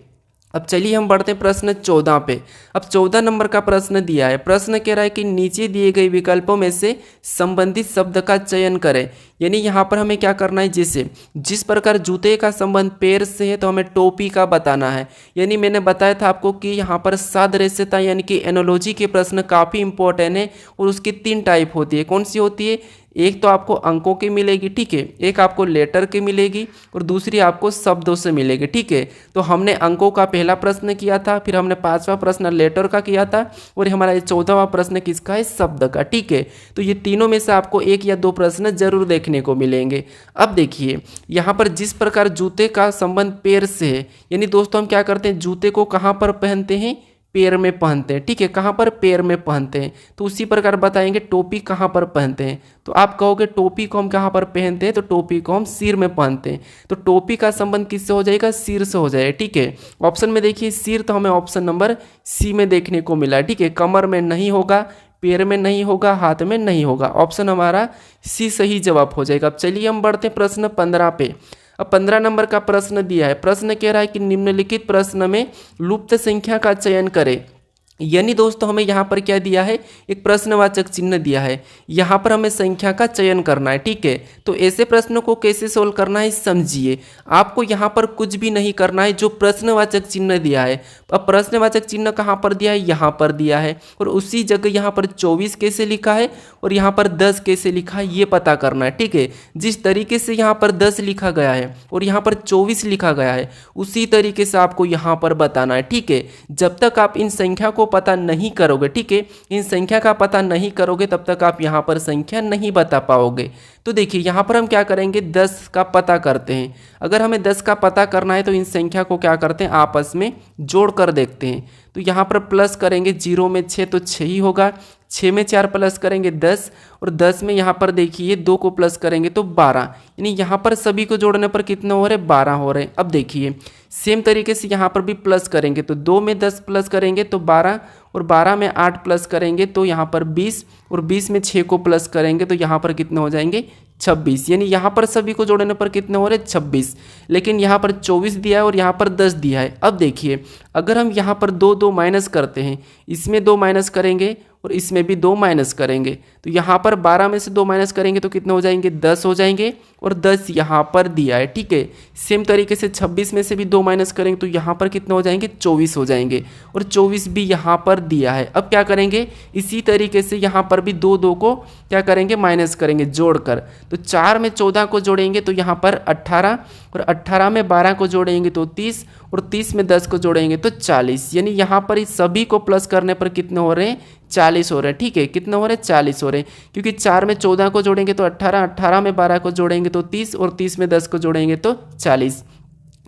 अब चलिए हम बढ़ते हैं प्रश्न 14 पे। अब 14 नंबर का प्रश्न दिया है। प्रश्न कह रहा है कि नीचे दिए गए विकल्पों में से संबंधित शब्द का चयन करें। यानी यहाँ पर हमें क्या करना है, जैसे जिस प्रकार जूते का संबंध पैर से है तो हमें टोपी का बताना है। यानी मैंने बताया था आपको कि यहाँ पर सादृश्यता यानी कि एनोलॉजी के प्रश्न काफ़ी इंपॉर्टेंट है और उसकी 3 टाइप होती है। कौन सी होती है? एक तो आपको अंकों की मिलेगी, ठीक है, एक आपको लेटर की मिलेगी और दूसरी आपको शब्दों से मिलेगी। ठीक है, तो हमने अंकों का पहला प्रश्न किया था, फिर हमने 5वां प्रश्न लेटर का किया था और हमारा ये 14वां प्रश्न किसका है? शब्द का। ठीक है, तो ये तीनों में से आपको 1 या 2 प्रश्न जरूर देखने को मिलेंगे। अब देखिए यहाँ पर जिस प्रकार जूते का संबंध पैर से है, यानी दोस्तों हम क्या करते हैं, जूते को कहाँ पर पहनते हैं? पैर में पहनते हैं। ठीक है, कहाँ पर? पैर में पहनते हैं। तो उसी प्रकार बताएंगे टोपी कहाँ पर पहनते हैं, तो आप कहोगे टोपी को हम कहाँ पर पहनते हैं, तो टोपी को हम सिर में पहनते हैं। तो टोपी का संबंध किससे हो जाएगा? सिर से हो जाएगा। ठीक है, ऑप्शन में देखिए सिर, तो हमें ऑप्शन नंबर सी में देखने को मिला है। ठीक है, कमर में नहीं होगा, पैर में नहीं होगा, हाथ में नहीं होगा, ऑप्शन हमारा सी सही जवाब हो जाएगा। अब चलिए हम बढ़ते हैं प्रश्न 15 पे। अब 15 नंबर का प्रश्न दिया है। प्रश्न कह रहा है कि निम्नलिखित प्रश्न में लुप्त संख्या का चयन करें। यानी दोस्तों हमें यहाँ पर क्या दिया है? एक प्रश्नवाचक चिन्ह दिया है, यहाँ पर हमें संख्या का चयन करना है। ठीक है, तो ऐसे प्रश्नों को कैसे सोल्व करना है समझिए। आपको यहाँ पर कुछ भी नहीं करना है, जो प्रश्नवाचक चिन्ह दिया है। अब प्रश्नवाचक चिन्ह कहाँ पर दिया है? यहाँ पर दिया है, और उसी जगह यहाँ पर 24 कैसे लिखा है और यहाँ पर 10 कैसे लिखा है ये पता करना है। ठीक है, जिस तरीके से यहाँ पर 10 लिखा गया है और यहाँ पर 24 लिखा गया है, उसी तरीके से आपको यहाँ पर बताना है। ठीक है, जब तक आप इन संख्या को पता नहीं करोगे, ठीक है, इन संख्या का पता नहीं करोगे, तब तक आप यहाँ पर संख्या नहीं बता पाओगे। तो देखिए यहाँ पर हम क्या करेंगे, 10 का पता करते हैं। अगर हमें 10 का पता करना है तो इन संख्या को क्या करते हैं, आपस में जोड़ कर देखते हैं। तो यहाँ पर प्लस करेंगे, 0 में 6 तो 6 ही होगा, 6 में 4 प्लस करेंगे 10, और 10 में यहाँ पर देखिए 2 को प्लस करेंगे तो 12, यानी यहाँ पर सभी को जोड़ने पर कितने हो रहे? 12 हो रहे हैं। अब देखिए सेम तरीके से यहाँ पर भी प्लस करेंगे, तो 2 में 10 प्लस करेंगे तो 12, और 12 में 8 प्लस करेंगे तो यहाँ पर 20, और 20 में 6 को प्लस करेंगे तो यहाँ पर कितने हो जाएंगे? 26। यानी यहाँ पर सभी को जोड़ने पर कितने हो रहे? 26। लेकिन यहाँ पर 24 दिया है और यहाँ पर 10 दिया है। अब देखिए अगर हम यहाँ पर 2 माइनस करते हैं, इसमें 2 माइनस करेंगे और इसमें भी 2 माइनस करेंगे, तो यहाँ पर 12 में से 2 माइनस करेंगे तो कितने हो जाएंगे? 10 हो जाएंगे, और 10 यहाँ पर दिया है। ठीक है, सेम तरीके से 26 में से भी 2 माइनस करेंगे तो यहाँ पर कितने हो जाएंगे? 24 हो जाएंगे, और 24 भी यहाँ पर दिया है। अब क्या करेंगे, इसी तरीके से यहाँ पर भी 2 को क्या करेंगे? माइनस करेंगे जोड़कर। तो 4 में 14 को जोड़ेंगे तो यहाँ पर 18, और 18 में 12 को जोड़ेंगे तो 30, और 30 में 10 को जोड़ेंगे तो 40। यानी यहाँ पर इस सभी को प्लस करने पर कितने हो रहे हैं? 40 हो रहे हैं। ठीक है, कितने हो रहे हैं? 40 हो रहे हैं, क्योंकि 4 में 14 को जोड़ेंगे तो 18, 18 में 12 को जोड़ेंगे तो 30, और 30 में 10 को जोड़ेंगे तो 40।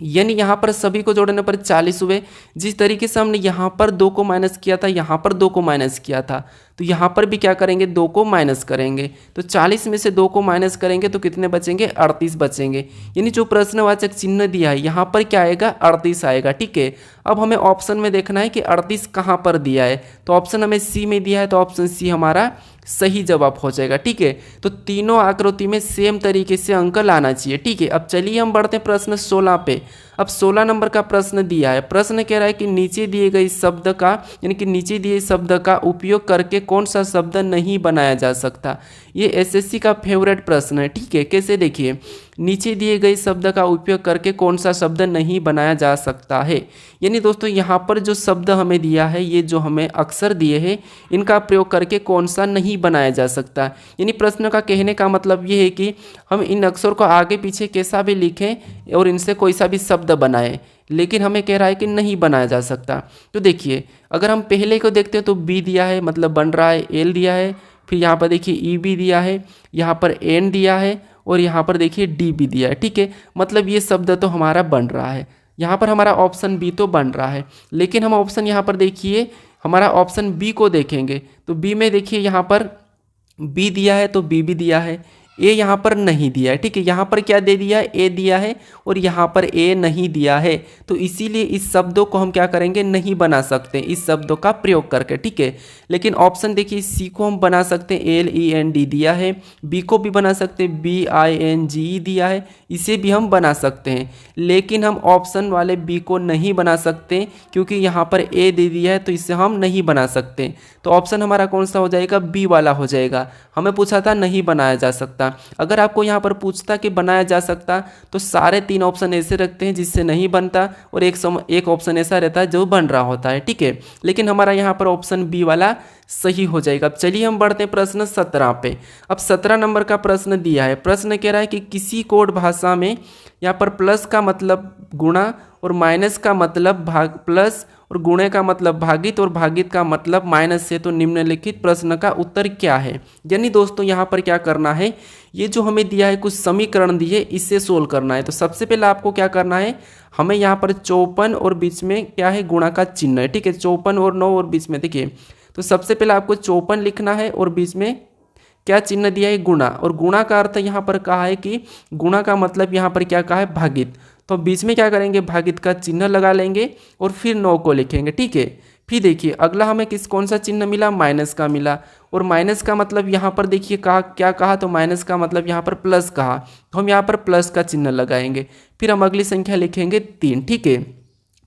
यानी यहाँ पर सभी को जोड़ने पर 40 हुए। जिस तरीके से हमने यहाँ पर 2 को माइनस किया था, यहाँ पर 2 को माइनस किया था, तो यहाँ पर भी क्या करेंगे? 2 को माइनस करेंगे। तो 40 में से 2 को माइनस करेंगे तो कितने बचेंगे? 38 बचेंगे। यानी जो प्रश्नवाचक चिन्ह दिया है यहाँ पर क्या आएगा? 38 आएगा। ठीक है, अब हमें ऑप्शन में देखना है कि 38 कहाँ पर दिया है, तो ऑप्शन हमें सी में दिया है, तो ऑप्शन सी हमारा सही जवाब हो जाएगा। ठीक है, तो तीनों आकृति में सेम तरीके से अंक लाना चाहिए। ठीक है, अब चलिए हम बढ़ते हैं प्रश्न 16 पे। अब 16 नंबर का प्रश्न दिया है। प्रश्न कह रहा है कि नीचे दिए गए शब्द का, यानी कि नीचे दिए शब्द का उपयोग करके कौन सा शब्द नहीं बनाया जा सकता। ये एसएससी का फेवरेट प्रश्न है। ठीक है, कैसे? देखिए नीचे दिए गए शब्द का उपयोग करके कौन सा शब्द नहीं बनाया जा सकता है। यानी दोस्तों यहाँ पर जो शब्द हमें दिया है, ये जो हमें अक्षर दिए हैं, इनका प्रयोग करके कौन सा नहीं बनाया जा सकता। यानी प्रश्न का कहने का मतलब ये है कि हम इन अक्षर को आगे पीछे कैसा भी लिखें और इनसे कोई सा भी शब्द बनाएं, लेकिन हमें कह रहा है कि नहीं बनाया जा सकता। तो देखिए अगर हम पहले को देखते हैं तो बी दिया है, मतलब बन रहा है, एल दिया है, फिर यहाँ पर देखिए ई भी दिया है, यहाँ पर एन दिया है, और यहाँ पर देखिए डी भी दिया है। ठीक है, मतलब ये शब्द तो हमारा बन रहा है। यहाँ पर हमारा ऑप्शन बी तो बन रहा है, लेकिन हम ऑप्शन यहाँ पर देखिए हमारा ऑप्शन बी को देखेंगे तो बी में देखिए यहाँ पर बी दिया है तो बी भी दिया है, ए यहाँ पर नहीं दिया है, ठीक है। यहाँ पर क्या दे दिया है, ए दिया है, और यहाँ पर ए नहीं दिया है, तो इसीलिए इस शब्दों को हम क्या करेंगे, नहीं बना सकते इस शब्दों का प्रयोग करके, ठीक है। लेकिन ऑप्शन देखिए, सी को हम बना सकते हैं, LEND दिया है, बी को भी बना सकते हैं, BINGE दिया है, इसे भी हम बना सकते हैं। लेकिन हम ऑप्शन वाले बी को नहीं बना सकते क्योंकि यहाँ पर ए दे दिया है, तो इसे हम नहीं बना सकते। तो ऑप्शन हमारा कौन सा हो जाएगा, बी वाला हो जाएगा। हमें पूछा था नहीं बनाया जा सकता। अगर आपको यहाँ पर पूछता कि बनाया जा सकता, तो सारे 3 ऑप्शन ऐसे रखते हैं जिससे नहीं बनता, और एक ऑप्शन ऐसा रहता है जो बन रहा होता है, ठीक है। लेकिन हमारा यहाँ पर ऑप्शन बी वाला सही हो जाएगा। अब चलिए हम बढ़ते हैं प्रश्न 17 पे। अब 17 नंबर का प्रश्न दिया है। प्रश्न कह रहा है कि किसी कोड भाषा में यहाँ पर प्लस का मतलब गुणा और माइनस का मतलब भाग, प्लस और गुणे का मतलब भागित और भागित का मतलब माइनस से, तो निम्नलिखित प्रश्न का उत्तर क्या है। यानी दोस्तों यहाँ पर क्या करना है, ये जो हमें दिया है कुछ समीकरण दिए, इससे सोल्व करना है। तो सबसे पहले आपको क्या करना है, हमें यहाँ पर 54 और बीच में क्या है, गुणा का चिन्ह है, ठीक है। 54 और 9 और बीच में देखिए, तो सबसे पहले आपको 54 लिखना है और बीच में क्या चिन्ह दिया है, गुणा। और गुणा का अर्थ यहाँ पर कहा है कि गुणा का मतलब यहाँ पर क्या कहा है, भागित। तो बीच में क्या करेंगे, भागित का चिन्ह लगा लेंगे और फिर 9 को लिखेंगे, ठीक है। फिर देखिए अगला हमें कौन सा चिन्ह मिला, माइनस का मिला। और माइनस का मतलब यहाँ पर देखिए क्या कहा, तो माइनस का मतलब यहाँ पर प्लस कहा, तो हम यहाँ पर प्लस का चिन्ह लगाएंगे। फिर हम अगली संख्या लिखेंगे 3, ठीक है।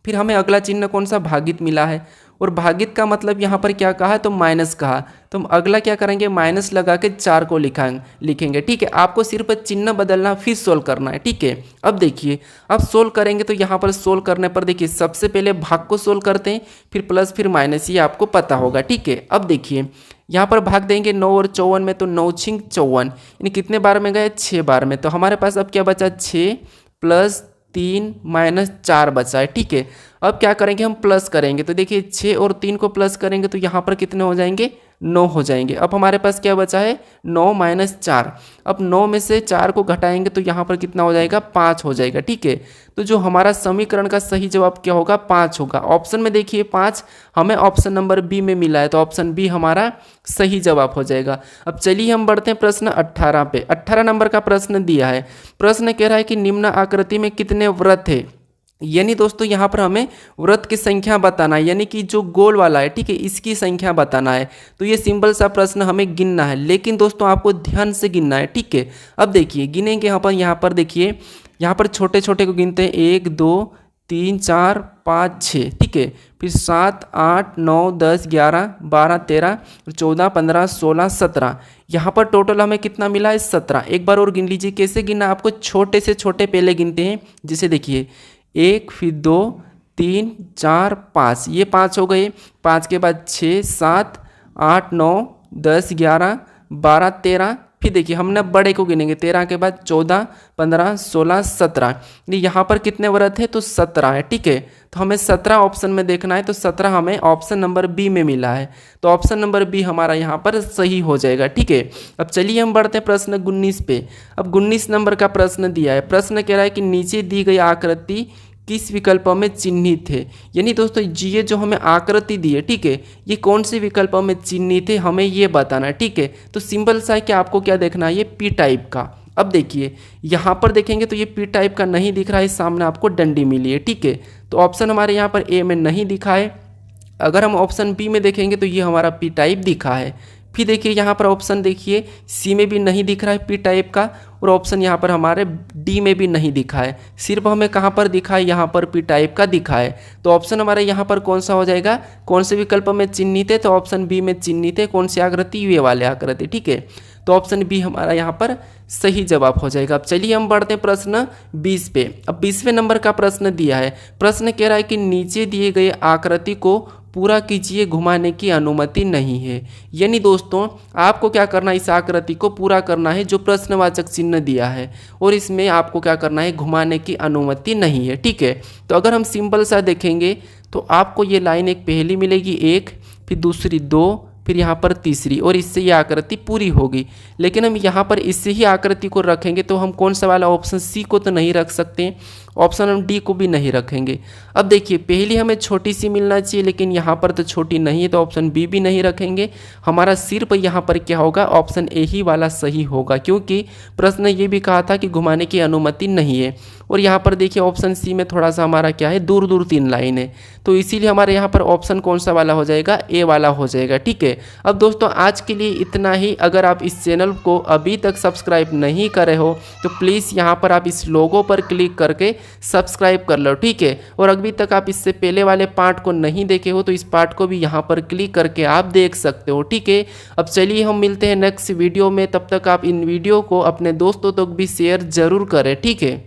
फिर हमें अगला चिन्ह कौन सा, भागित मिला है, और भागित का मतलब यहाँ पर क्या कहा है, तो माइनस कहा, तो हम अगला क्या करेंगे, माइनस लगा के 4 को लिखेंगे, ठीक है। आपको सिर्फ चिन्ह बदलना फिर सोल्व करना है, ठीक है। अब देखिए, अब सोल्व करेंगे तो यहाँ पर सोल्व करने पर देखिए सबसे पहले भाग को सोल्व करते हैं, फिर प्लस फिर माइनस, ये आपको पता होगा, ठीक है। अब देखिए यहाँ पर भाग देंगे 9 और 54 में, तो 9 छिंग 54, यानी कितने बार में गए, 6 बार में। तो हमारे पास अब क्या बचा, 6 प्लस 3 माइनस 4 बचा है, ठीक है। अब क्या करेंगे, हम प्लस करेंगे, तो देखिए 6 और 3 को प्लस करेंगे तो यहाँ पर कितने हो जाएंगे, 9 हो जाएंगे। अब हमारे पास क्या बचा है, 9 माइनस 4। अब 9 में से 4 को घटाएंगे तो यहाँ पर कितना हो जाएगा, 5 हो जाएगा, ठीक है। तो जो हमारा समीकरण का सही जवाब क्या होगा, 5 होगा। ऑप्शन में देखिए 5 हमें ऑप्शन नंबर बी में मिला है, तो ऑप्शन बी हमारा सही जवाब हो जाएगा। अब चलिए हम बढ़ते हैं प्रश्न 18 पे। 18 नंबर का प्रश्न दिया है। प्रश्न कह रहा है कि निम्न आकृति में कितने वृत्त है। यानी दोस्तों यहाँ पर हमें वृत्त की संख्या बताना है, यानी कि जो गोल वाला है, ठीक है, इसकी संख्या बताना है। तो ये सिंपल सा प्रश्न हमें गिनना है, लेकिन दोस्तों आपको ध्यान से गिनना है, ठीक है। अब देखिए गिनेंगे, यहाँ पर देखिए, यहाँ पर छोटे छोटे को गिनते हैं, 1 2 3 4 5 6, ठीक है। फिर 7 8 9 10 11 12 13 14 15 16 17, यहाँ पर टोटल हमें कितना मिला है, 17। एक बार और गिन लीजिए, कैसे गिनना, आपको छोटे से छोटे पहले गिनते हैं। जैसे देखिए 1 फिर 2 3 4 5, ये 5 हो गए। 5 के बाद 6 7 8 9 10 11 12 13, फिर देखिए हमने बड़े को गिनेंगे, 13 के बाद 14 15 16 17, यहाँ पर कितने वृत्त है, तो 17 है, ठीक है। तो हमें 17 ऑप्शन में देखना है, तो 17 हमें ऑप्शन नंबर बी में मिला है, तो ऑप्शन नंबर बी हमारा यहाँ पर सही हो जाएगा, ठीक है। अब चलिए हम बढ़ते हैं प्रश्न 19 पे। अब 19 नंबर का प्रश्न दिया है। प्रश्न कह रहा है कि नीचे दी गई आकृति किस विकल्पों में चिन्हित है। यानी दोस्तों ये जो हमें आकृति दी है, ठीक है, ये कौन से विकल्पों में चिन्हित है, हमें ये बताना है, ठीक है। तो सिंपल सा है कि आपको क्या देखना है, ये पी टाइप का। अब देखिए यहाँ पर देखेंगे तो ये पी टाइप का नहीं दिख रहा है, सामने आपको डंडी मिली है, ठीक है। तो ऑप्शन हमारे यहाँ पर ए में नहीं दिखा है। अगर हम ऑप्शन बी में देखेंगे तो ये हमारा पी टाइप दिखा है। फिर देखिए यहाँ पर ऑप्शन देखिए सी में भी नहीं दिख रहा है पी टाइप का, और ऑप्शन यहाँ पर हमारे डी में भी नहीं दिखा है। सिर्फ हमें कहाँ पर दिखा है, यहाँ पर पी टाइप का दिखा है। तो ऑप्शन हमारे यहाँ पर कौन सा हो जाएगा, कौन से विकल्प में चिन्हित है, तो ऑप्शन बी में चिन्हित है। कौन सी आकृति, ये वाले आकृति, ठीक है। तो ऑप्शन बी हमारा यहाँ पर सही जवाब हो जाएगा। अब चलिए हम बढ़ते हैं प्रश्न 20 पे। अब 20वें नंबर का प्रश्न दिया है। प्रश्न कह रहा है कि नीचे दिए गए आकृति को पूरा कीजिए, घुमाने की अनुमति नहीं है। यानी दोस्तों आपको क्या करना है, इस आकृति को पूरा करना है जो प्रश्नवाचक चिन्ह दिया है, और इसमें आपको क्या करना है, घुमाने की अनुमति नहीं है, ठीक है। तो अगर हम सिंपल सा देखेंगे तो आपको ये लाइन एक पहली मिलेगी 1, फिर दूसरी 2, फिर यहाँ पर तीसरी, और इससे ये आकृति पूरी होगी। लेकिन हम यहाँ पर इससे ही आकृति को रखेंगे तो हम कौन सा वाला ऑप्शन सी को तो नहीं रख सकते, ऑप्शन हम डी को भी नहीं रखेंगे। अब देखिए पहली हमें छोटी सी मिलना चाहिए, लेकिन यहाँ पर तो छोटी नहीं है, तो ऑप्शन बी भी नहीं रखेंगे। हमारा सिर्फ यहाँ पर क्या होगा, ऑप्शन ए ही वाला सही होगा, क्योंकि प्रश्न ये भी कहा था कि घुमाने की अनुमति नहीं है। और यहाँ पर देखिए ऑप्शन सी में थोड़ा सा हमारा क्या है, दूर दूर 3 लाइन है, तो इसीलिए हमारे यहाँ पर ऑप्शन कौन सा वाला हो जाएगा, ए वाला हो जाएगा। ठीक है, अब दोस्तों आज के लिए इतना ही। अगर आप इस चैनल को अभी तक सब्सक्राइब नहीं करे हो तो प्लीज़ यहाँ पर आप इस लोगो पर क्लिक करके सब्सक्राइब कर लो। ठीक है, और अभी तक आप इससे पहले वाले पार्ट को नहीं देखे हो तो इस पार्ट को भी यहाँ पर क्लिक करके आप देख सकते हो। ठीक है, अब चलिए हम मिलते हैं नेक्स्ट वीडियो में, तब तक आप इन वीडियो को अपने दोस्तों तक भी शेयर जरूर करें। ठीक है।